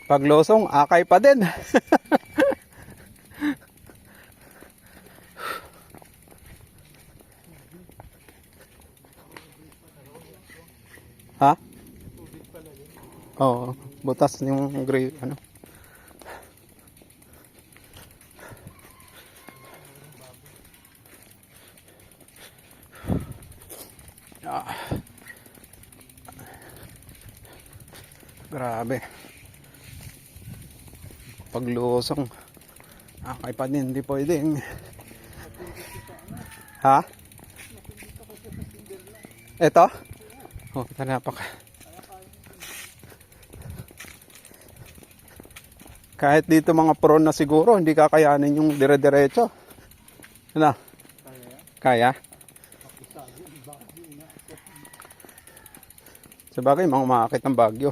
Paglosong, akay pa din. Ha? Oo, butas yung gray, ano. Ah. Grabe. Paglusong, akay pa din, hindi pwedeng. Ha? Ito? Oh, tanapak. Kahit dito mga pro na siguro, hindi kakayanin yung dire-diretso. Ano? Kaya? Sabagay, mga umaakit ng Bagyo.